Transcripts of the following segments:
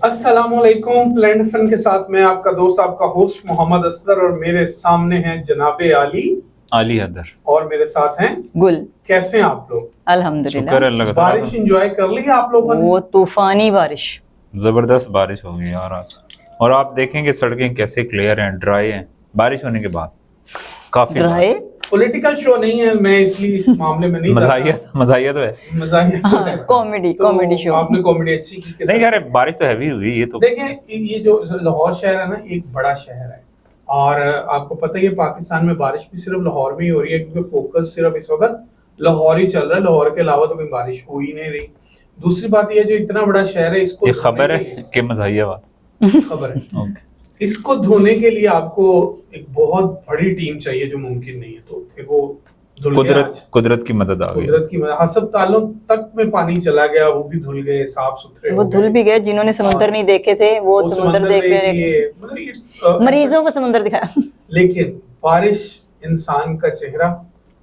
अस्सलामुअलैकुम। प्लेंड फन के साथ मैं आपका दोस्त, आपका होस्ट मोहम्मद असगर, और मेरे सामने हैं जनाबे अली हैदर और मेरे साथ हैं गुल। कैसे हैं आप लोग? अल्हम्दुलिल्लाह। शुक्र अल्लाह का। बारिश एंजॉय कर ली आप लोगों ने? वो तूफानी बारिश, जबरदस्त बारिश हो गई यार आज। और आप देखेंगे सड़कें कैसे क्लियर हैं, ड्राई हैं बारिश होने के बाद। काफी ड्राई। पॉलिटिकल शो नहीं है, मैं इसलिए इस मामले में नहीं मजाहिया तो है। मजाहिया कॉमेडी शो। आपने कॉमेडी अच्छी की। नहीं यार, बारिश तो हैवी हुई। ये तो देखें, ये जो लाहौर शहर है ना, एक बड़ा शहर है, और आपको पता ही है पाकिस्तान में बारिश भी सिर्फ लाहौर में ही हो रही है, क्योंकि फोकस सिर्फ इस वक्त लाहौर ही चल रहा है। लाहौर के अलावा तो कोई बारिश हो ही नहीं रही। दूसरी बात यह, जो इतना बड़ा शहर है, इसको ये खबर है कि मजाहिया बात खबर है इसको धोने के लिए आपको एक बहुत बड़ी टीम चाहिए, जो मुमकिन नहीं है। तो फिर वो कुदरत की मदद आ गई। कुदरत की मदद। अस्पतालों तक में पानी चला गया, वो भी धुल गए, साफ सुथरे वो धुल भी गए। जिन्होंने समुद्र नहीं देखे थे वो समुद्र देख रहे, मतलब मरीजों को समुद्र दिखाया। लेकिन बारिश इंसान का चेहरा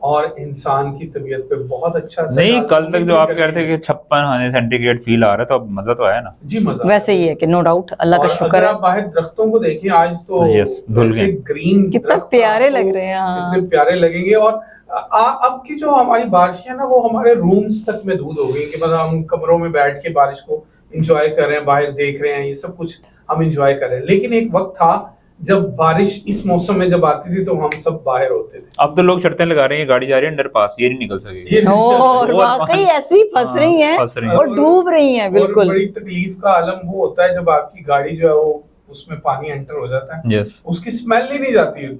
और इंसान की तबीयत पे बहुत अच्छा असर। नहीं, कल तक जो आप कह रहे थे कि 56 सेंटीग्रेड फील आ रहा था, अब मजा तो आया ना जी। मजा वैसे ही है कि नो डाउट, अल्लाह का शुक्र है। आप बाहर दरख्तों को देखें आज तो धुल गए, ग्रीन कितना प्यारे लग रहे हैं। कितने प्यारे लगेंगे। और अब की जो हमारी बारिशें है ना, वो हमारे रूम्स तक महदूद हो गई, कि मतलब हम कमरों में बैठ के बारिश को एंजॉय कर रहे हैं, बाहर देख रहे हैं, ये सब कुछ हम एंजॉय कर रहे हैं। लेकिन एक वक्त था जब बारिश इस मौसम में जब आती थी तो हम सब बाहर होते थे। अब तो लोग शर्तें लगा रहे हैं, गाड़ी जा रही है अंडर पास, ये नहीं निकल सकेगी। और वाकई ऐसी फंस रही हैं और डूब रही हैं बिल्कुल। बड़ी तकलीफ का आलम वो होता है जब आपकी गाड़ी जो है वो उसमें पानी एंटर हो जाता है। उसकी स्मेल ही नहीं जाती है।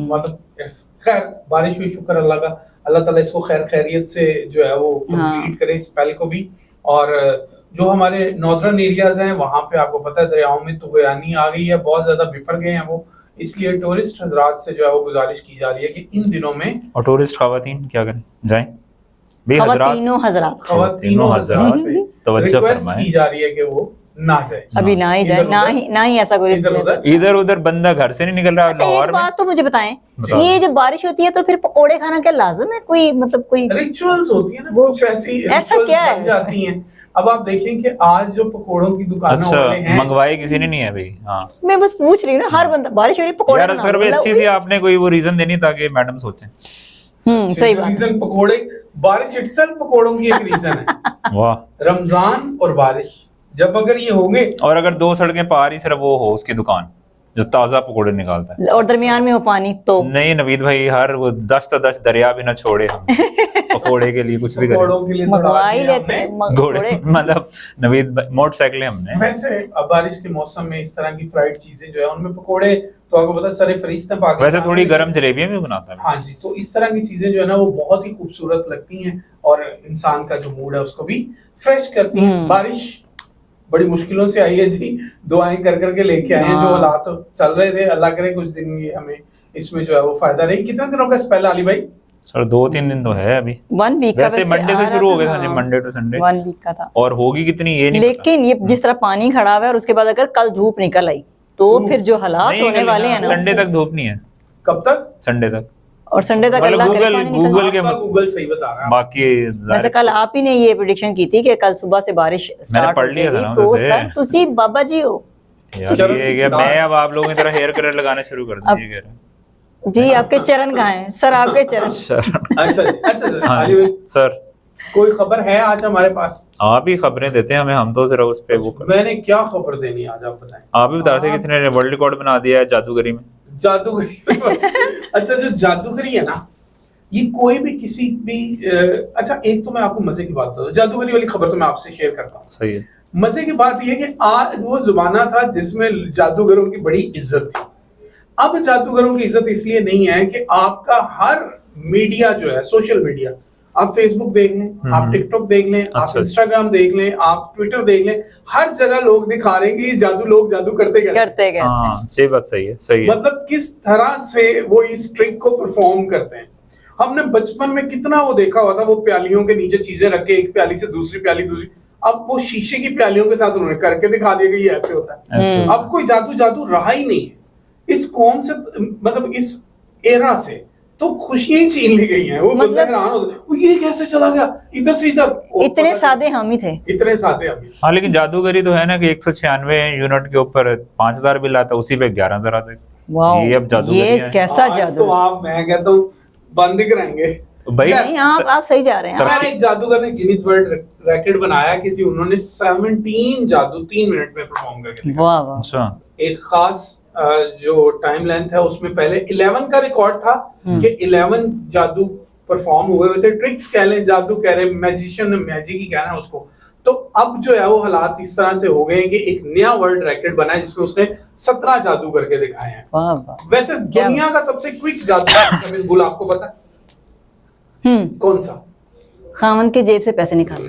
मतलब खैर, बारिश हुई, शुक्र अल्लाह का। अल्लाह ताला इसको खैर खैरियत से जो है वो कंप्लीट करे, स्पेल को भी। और जो हमारे नॉर्दर्न एरियाज हैं, वहां पे आपको पता है दरियाओं में तुगयानी आ गई है, बहुत ज्यादा बिफर गए हैं वो। इसलिए टूरिस्ट हजरात से जो है वो गुजारिश की जा रही है कि इन दिनों में, और टूरिस्ट खवातीन क्या करें, जाएं खवातीनों हजरात तवज्जो फरमाएं, की जा रही है कि वो ना जाए, अभी ना ही जाए, ना ही ऐसा कोई इधर उधर बंदा घर से नहीं निकल रहा। लाहौर में बात तो मुझे बताएं, ये जब बारिश होती है तो फिर पकोड़े खाना क्या लाजिम है? कोई मतलब कोई रिचुअल्स होती है ना, कुछ ऐसी ऐसा क्या है जाती हैं। अब आप देखें कि आज जो पकोड़ों की दुकानें वाले हैं, मंगवाई किसी ने नहीं है भाई। हाँ, मैं बस पूछ रही हूँ ना, हर बंदा बारिश हो रही पकोड़े यार सर भाई अच्छी सी आपने कोई वो रीजन देनी ताकि मैडम सोचें। सही बात। रीजन पकोड़े, बारिश इटसेल्फ पकोड़ों की एक रीजन है। वाह, रमजान और बारिश जब अगर ये होंगे, और अगर दो सड़कें पार ही सिर्फ वो हो उसकी दुकान जो ताजा पकोड़े निकालता है, और दरमियान में हो पानी, तो नहीं नवीद भाई, हर वो 10 दरिया भी ना छोड़े हम पकोड़े के लिए कुछ भी करें, पकोड़ों के लिए मंगवा ही लेते हैं घोड़े। मतलब नवीद मोटरसाइकिलें हमने। वैसे अब बारिश के मौसम में इस तरह की फ्राइड चीजें जो है उनमें पकोड़े तो आपको पता सारे फरिश्त हैं पाकिस्तान। वैसे थोड़ी गर्म जलेबियां भी बनाता है। हाँ जी, तो इस तरह की चीजें जो है ना वो बहुत ही खूबसूरत लगती हैं और इंसान का जो मूड है उसको भी फ्रेश करती हैं। बारिश बड़ी मुश्किलों से आई है जी, दुआएं कर करके लेके आए हैं। जो हालात चल रहे थे, अल्लाह करे कुछ दिन ये हमें इसमें जो है वो फायदा रही। कितने दिनों का स्पेल अली भाई? सर 2-3 दिन तो है अभी। 1 वीक का वैसे मंडे से शुरू हो गया था, मंडे टू संडे 1 वीक का था। और होगी कितनी ये नहीं लेकिन ये जिस तरह पानी खड़ा हुआ है और उसके बाद अगर कल धूप निकल आई तो फिर जो हालात होने वाले हैं ना। संडे तक धूप नहीं है। कब तक? संडे तक। और संडे तक अल्लाह करे पानी निकल। गूगल सही बता रहा है। बाकी वैसे कल आप ही ने ये प्रेडिक्शन की थी कि कल सुबह से बारिश स्टार्ट हो जाएगी, तो सर तुसी बाबा जी हो यार। ये मैं अब आप लोगों की तरह हेयर कलर लगाना शुरू कर दूं, ये कह रहे जी। आपके चरण कहाँ हैं सर? आपके चरण। अच्छा सर, कोई खबर है आज हमारे पास? आप ही खबरें देते हैं हमें, हम तो जरा उस पे वो मैंने क्या खबर देनी आज आप बताएं। आप ही बता रहे थे किसी ने वर्ल्ड रिकॉर्ड बना दिया है जादूगरी में। जादूगरी अच्छा, जो जादूगरी है ना, ये कोई भी किसी भी अच्छा, एक तो मैं आपको मजे की बात बता दूं, जादूगरी वाली खबर तो मैं आपसे शेयर करता हूँ। सही है। मजे की बात ये कि आज वो जमाना था जिसमें जादूगरों की बड़ी इज्जत थी। अब जादूगरों की इज्जत इसलिए नहीं है कि आपका हर मीडिया जो है, सोशल मीडिया, आप फेसबुक देख लें, आप टिकटॉक देख लें, आप इंस्टाग्राम देख लें, आप ट्विटर देख लें, हर जगह लोग दिखा रहे हैं कि लोग जादू करते कैसे। हाँ, सही बात, सही है। मतलब किस तरह से वो इस ट्रिक को परफॉर्म करते हैं। हमने बचपन में कितना वो देखा हुआ था, वो प्यालियों के नीचे चीजें रख के एक प्याली से दूसरी प्याली, दूसरी, अब वो शीशे की प्यालियों के साथ उन्होंने करके दिखा दिया कि ये ऐसे होता है। अब कोई जादू रहा ही नहीं है इस कौम से, मतलब इस एरा से। तो खुशियां छीन ली गई हैं। वो मतलब- बंदा हैरान हो गया, वो ये कैसे चला गया इधर से इधर। इतने सादे हम ही थे। इतने सादे हम ही। हाँ लेकिन जादूगरी तो है ना कि 196 यूनिट के ऊपर 5000 बिल आता, उसी पे 11,000 आते। वाओ, ये अब जादूगरी ये है। कैसा आज जादू। तो आप, मैं कहता हूँ बंद ही कराएंगे भाई नहीं, आप सही जा रहे हैं। हमारे एक जादूगर ने गिनीज वर्ल्ड रिकॉर्ड बनाया कि जी उन्होंने 17 जादू 3 मिनट में परफॉर्म करके दिखाया। वाह वाह। अच्छा एक खास जो टाइम लेंथ है उसमें पहले 11 का रिकॉर्ड था कि 11 जादू परफॉर्म हुए हुए थे। ट्रिक्स कह लें, जादू कह रहे, मैजिशियन ने मैजिक ही कहना है उसको। तो अब जो है वो हालात इस तरह से हो गए हैं कि एक नया वर्ल्ड रिकॉर्ड बना है जिसमें उसने 17 जादू करके दिखाए हैं। वाह वाह। वैसे दुनिया का सबसे क्विक जादू मिस गुल आपको पता है कौन सा? खामन के जेब से पैसे निकाले।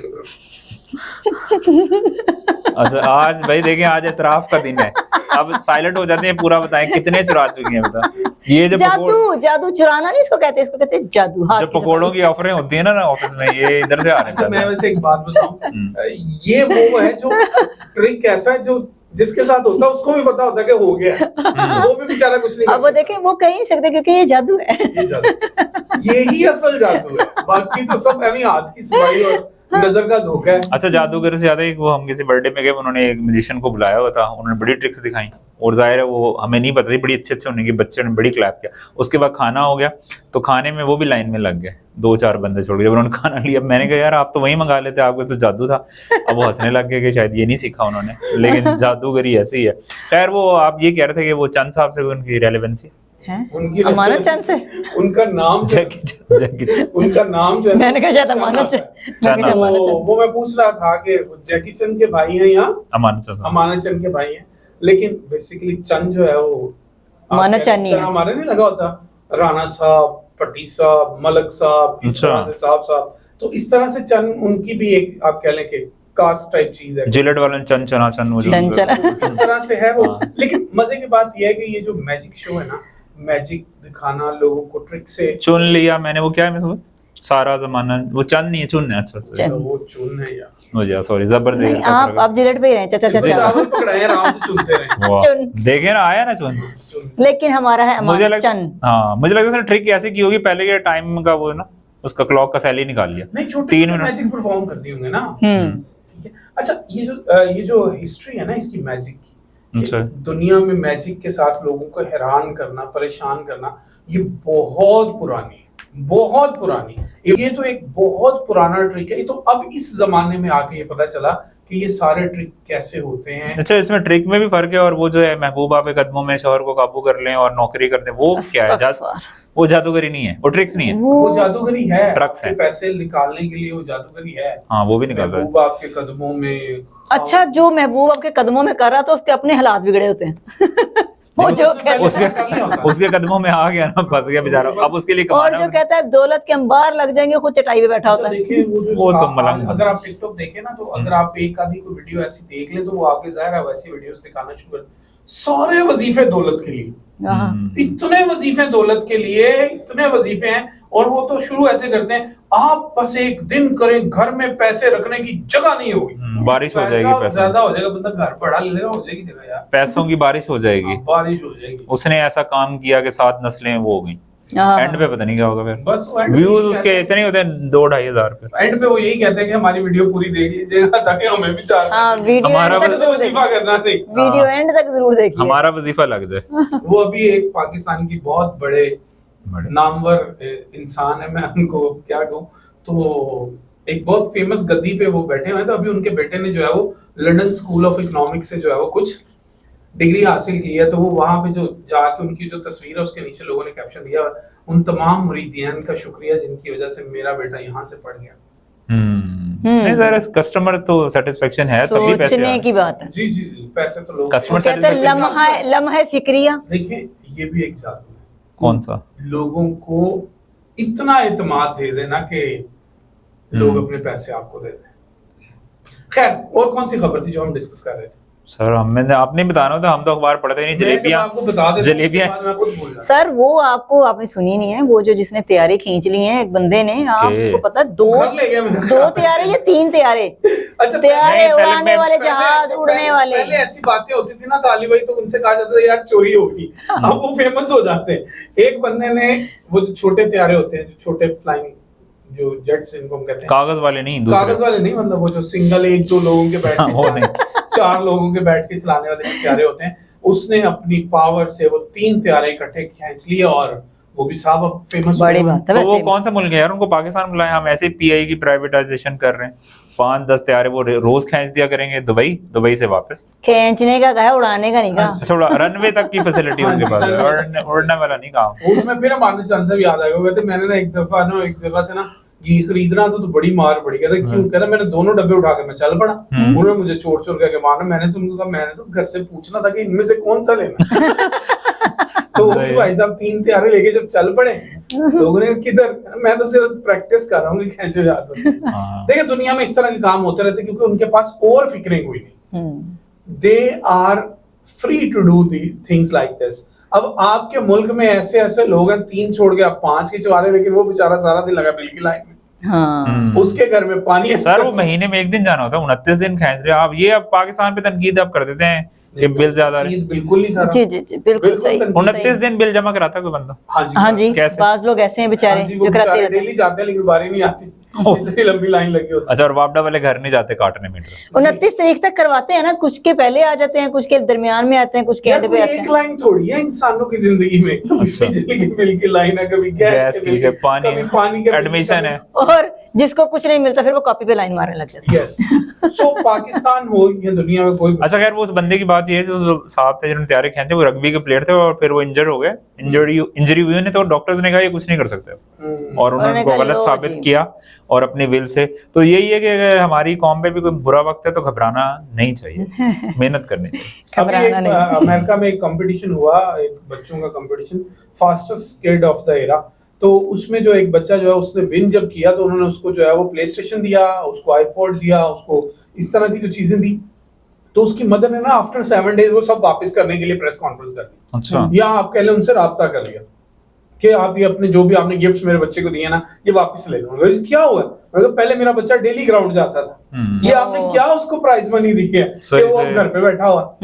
अच्छा आज भाई देखें, आज एतराफ का दिन है। अब साइलेंट हो जाते हैं, पूरा बताएं कितने चुरा चुके हैं बता। ये जो जादू, जादू चुराना नहीं इसको कहते, इसको कहते हैं जादू। हाथ जब की पकौड़ों सफाई। की ऑफरें होती है ना ऑफिस में, ये इधर से आ रहे अच्छा मैं हैं। वैसे एक बात बताऊं, ये वो है जो ट्रिक ऐसा है जो जिसके साथ होता है उसको भी पता होता है कि हो गया, वो भी बेचारा कुछ नहीं कर अब वो सकता। देखें, वो कह ही नहीं सकते क्योंकि ये जादू है। ये जादू, यही असल जादू है, बाकी तो सब ऐਵੇਂ हाथ की सफाई और नजर का धोखा है। अच्छा जादूगर से याद है, वो हम किसी बर्थडे में गए, उन्होंने एक म्यूजिशियन को बुलाया हुआ था, उन्होंने बड़ी ट्रिक्स दिखाई और जाहिर है वो हमें नहीं पता थी, बड़ी अच्छे होने की, बच्चे ने बड़ी क्लैप किया। उसके बाद खाना हो गया, तो खाने में वो भी लाइन में लग गए, 2-4 बंदे छोड़ के। जब उन्होंने खाना लिया, मैंने कहा यार आप तो वहीं मंगा लेते, आपको तो जादू था। अब वो हंसने लग गए कि शायद ये नहीं सीखा उन्होंने, लेकिन जादूगरी ऐसी है। खैर वो आप ये कह रहे थे कि वो चंद साहब से उनकी रेलेवेंसी उनकी अमानत चंद से उनका नाम उनका नाम जो है मैंने कहा शायद अमानत चंद। वो मैं पूछ रहा था कि जैकी चंद के भाई हैं या अमानत चंद के भाई हैं, लेकिन बेसिकली चंद जो है वो अमानत चंद नहीं है। हमारे नहीं लगा होता राणा साहब, पट्टी साहब, मलक साहब, इस तरह से साहब। तो इस तरह से चंद उनकी भी एक आप कह लें कि कास्ट टाइप चीज है। जिलेट वाले चंद चना इस तरह से है वो। लेकिन मजे की बात यह है कि ये जो मैजिक शो है ना, मैजिक दिखाना, लोगों को ट्रिक से चुन लिया मैंने, वो क्या है मैं सारा जमाना, वो चंद नहीं है, चुन है। अच्छा वो चुन है यार, मुझे सॉरी जबरदस्त। आप जिलेट पे ही रहे, चाचा चाचा चावल पकड़ाए आराम से चुनते रहे। चुन देखे ना, आया ना चुन। लेकिन हमारा है अमानत चंद। हाँ मुझे लगता है ट्रिक ऐसे की होगी, पहले के टाइम का वो ना, उसका क्लॉक का सैली निकाल लिया। नहीं, छोटे 3 मिनट मैजिक परफॉर्म करती होंगे ना। ठीक है। अच्छा ये जो हिस्ट्री है ना इसकी मैजिक की, दुनिया में मैजिक के साथ लोगों को हैरान करना, परेशान करना, ये बहुत पुरानी है, बहुत पुरानी। ये तो एक बहुत पुराना ट्रिक है। ये तो अब इस जमाने में आके ये पता चला कि ये सारे ट्रिक कैसे होते हैं। अच्छा इसमें ट्रिक में भी फर्क है, और वो जो है महबूबा के कदमों में शौहर को काबू कर लें और नौकरी कर दें, वो क्या है? वो जादूगरी नहीं है, वो ट्रिक्स नहीं है, वो जादूगरी है। ट्रक्स है, पैसे निकालने के लिए वो जादूगरी है। हाँ वो भी निकालता है। महबूबा आपके कदमों में। अच्छा जो महबूब आपके कदमों में कर रहा था उसके अपने हालात बिगड़े होते हैं। वो जो उसके कदमों में आ गया ना, फंस गया बेचारा। अब उसके लिए और जो कहता है दौलत के अंबार लग जाएंगे, खुद चटाई पे बैठा होता है। वो तो मलंग। अगर आप टिकटॉक देखें ना, तो अगर आप एक आधी कोई वीडियो ऐसी देख ले तो वो आपके जाहिर है वैसी वीडियोस दिखाना शुरू कर। सारे वजीफे दौलत के लिए, इतने वजीफे दौलत के लिए, इतने वजीफे हैं। और वो तो शुरू ऐसे करते हैं, आप बस एक दिन करें, घर में पैसे रखने की जगह नहीं होगी, बारिश हो जाएगी, पैसा ज्यादा हो जाएगा, बंदा घर बढ़ा लेगा, हो जाएगी जगह यार, पैसों की बारिश हो जाएगी, बारिश हो जाएगी। उसने ऐसा काम किया कि 7 नस्लें वो हो गई। एंड पे पता नहीं क्या होगा फिर, बस व्यूज उसके इतने होते हैं 2-2.5 हजार पे। एंड पे वो यही कहते हैं कि हमारी वीडियो पूरी देख लीजिएगा ताकि हमें भी चार हमारा वजीफा करना नहीं, वीडियो एंड तक जरूर देखिए, हमारा वजीफा लग जाए। वो अभी एक पाकिस्तान की बहुत बड़े नामवर इंसान है, मैं उनको क्या कहूँ, तो एक बहुत फेमस गद्दी पे वो बैठे हुए हैं। तो अभी उनके बेटे ने जो है वो लंदन स्कूल ऑफ इकोनॉमिक्स से जो है वो कुछ डिग्री हासिल की है। तो वो वहां पे जो जाके उनकी जो तस्वीर है उसके नीचे लोगों ने कैप्शन दिया, उन तमाम मुरीदियान का शुक्रिया जिनकी वजह से मेरा बेटा यहाँ से पढ़ गया। नहीं जरा कस्टमर तो सेटिस्फेक्शन है, तभी पैसे सोचने की बात है। जी जी जी, पैसे तो लोग कस्टमर सेटिस्फेक्शन, लम्हा फिक्रिया। देखिए ये भी एक जादू है। कौन सा? लोगों को इतना एतमाद दे देना कि लोग अपने पैसे आपको दे दें। खैर और कौन सी खबर थी जो हम डिस्कस कर रहे थे? सर हमें आपने बताना था, हम तो अखबार पढ़ते ही नहीं। जलेबियां सर वो आपने सुनी नहीं है, वो जो जिसने तैयारी खींच ली है एक बंदे ने, आपको पता दो तैयारे या 3 तैयारे, अच्छा तैयारे उड़ाने वाले, जहाज उड़ने वाले। पहले ऐसी बातें होती थी ना ताली भाई, तो उनसे कहा जाता था यार चोरी होगी, अब वो फेमस हो जाते हैं। एक बंदे ने वो जो छोटे तैयारे होते हैं, जो छोटे फ्लाइंग जो जेट्स इनको हम कहते हैं, कागज वाले नहीं, मतलब वो जो सिंगल 1-2 लोगों के बैठ के 4 लोगों के बैठ के चलाने वाले तैयारे होते हैं, उसने अपनी पावर से वो 3 तैयारे इकट्ठे खींच लिए और वो भी साहब अब फेमस। बड़ी बात है। तो वो कौन सा मुल्क है यार, उनको पाकिस्तान बुलाए, हम ऐसे पीआई की प्राइवेटाइजेशन कर रहे हैं। 5-10 तैयारे वो रोज खींच दिया करेंगे दुबई से वापस। खींचने का कहा, उड़ाने का नहीं कहा। अच्छा, रनवे तक की फैसिलिटी उनके पास है, उड़ने वाला नहीं कहा। उसमें फिर हमारे चांद से भी याद आएगा, कहते मैंने ना एक जगह से ना घी खरीदना तो बड़ी मार पड़ी। कहता क्यों? कहता मैंने दोनों डब्बे उठा के मैं चल पड़ा, उन्होंने मुझे चोर करके मारा। मैंने तुमको कहा, मैंने तो घर से पूछना था कि इनमें से कौन सा लेना। तो वो भी भाई साहब 3 तैयारे लेके जब चल पड़े, लोगों ने किधर, मैं तो सिर्फ प्रैक्टिस कर रहा हूँ कि कैसे जा सकते। देखिए दुनिया में इस तरह के काम होते रहते क्योंकि उनके पास और फिक्रें कोई नहीं। They are free to do the things like this. अब आपके मुल्क में ऐसे ऐसे लोग हैं, 3 छोड़ के आप 5 की चला रहे, लेकिन वो बेचारा सारा दिन लगा बिल की लाइन में। हाँ। उसके घर में पानी है सर, वो महीने में 1 दिन जाना होता है, 29 दिन खींच रहे आप। ये अब पाकिस्तान पे तनकीद आप कर देते हैं कि बिल ज्यादा है। बिल्कुल नहीं कर। जी बिल्कुल सही। 29 दिन बिल जमा कराता कोई बंदा? हाँ जी, बाज लोग ऐसे हैं बेचारे जो कराते रहते हैं। डेली जाते हैं लेकिन बारी नहीं आती, इतनी लंबी लाइन लगी होती है। अच्छा, और वापडा वाले घर नहीं जाते काटने में? 29 तारीख तक करवाते हैं ना, कुछ के पहले आ जाते हैं, कुछ के दरमियान में आते हैं, कुछ के एंड पे आते हैं। एक लाइन थोड़ी है इंसानों की जिंदगी में, कभी बिजली के बिल की लाइन है, कभी गैस के, पानी के, एडमिशन है, और जिसको कुछ नहीं मिलता फिर वो कॉपी पे लाइन मारने लग जाता है। यस। सो पाकिस्तान हो या दुनिया में कोई। अच्छा खैर, वो उस बंदे की बात ये है जो साहब थे जिन्होंने तैयारी खींचे, वो रग्बी के प्लेयर थे और फिर वो इंजर हो गए। इंजरी हुई उन्हें, तो डॉक्टर्स ने कहा ये कुछ नहीं कर सकते, और उन्होंने उनको गलत साबित किया और अपनी विल से। तो यही है कि अगर हमारी कौम पे भी कोई बुरा वक्त है तो घबराना नहीं चाहिए, मेहनत करनी चाहिए। अमेरिका में एक कंपटीशन हुआ, एक बच्चों का competition, fastest kid of the era. तो उसमें जो एक बच्चा जो है उसने विन जब किया तो उन्होंने उसको जो है वो प्ले स्टेशन दिया, उसको आईपॉड दिया, उसको इस तरह की जो चीजें दी। तो उसकी मदर ने ना आफ्टर 7 डेज वो सब वापस करने के लिए प्रेस कॉन्फ्रेंस कर दी। अच्छा। या आप कह लें उनसे राब्ता कर लिया कि आप ये अपने जो भी आपने गिफ्ट्स मेरे बच्चे को दिए ना, ये वापस ले लो। क्या हुआ? मतलब पहले मेरा बच्चा डेली ग्राउंड जाता था, ये आपने क्या उसको प्राइज मनी दी है कि वो घर पे बैठा हुआ।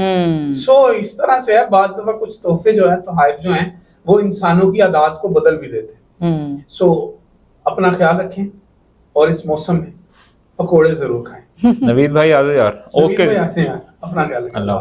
सो इस तरह से है, बाज दफा कुछ तोहफे जो है, तोहफे जो हैं, वो इंसानों की आदत को बदल भी देते हैं। सो अपना ख्याल रखें और इस मौसम में पकोड़े जरूर खाएं। नवीद भाई आ जाओ यार। ओके, अपना ख्याल रखें। अल्लाह।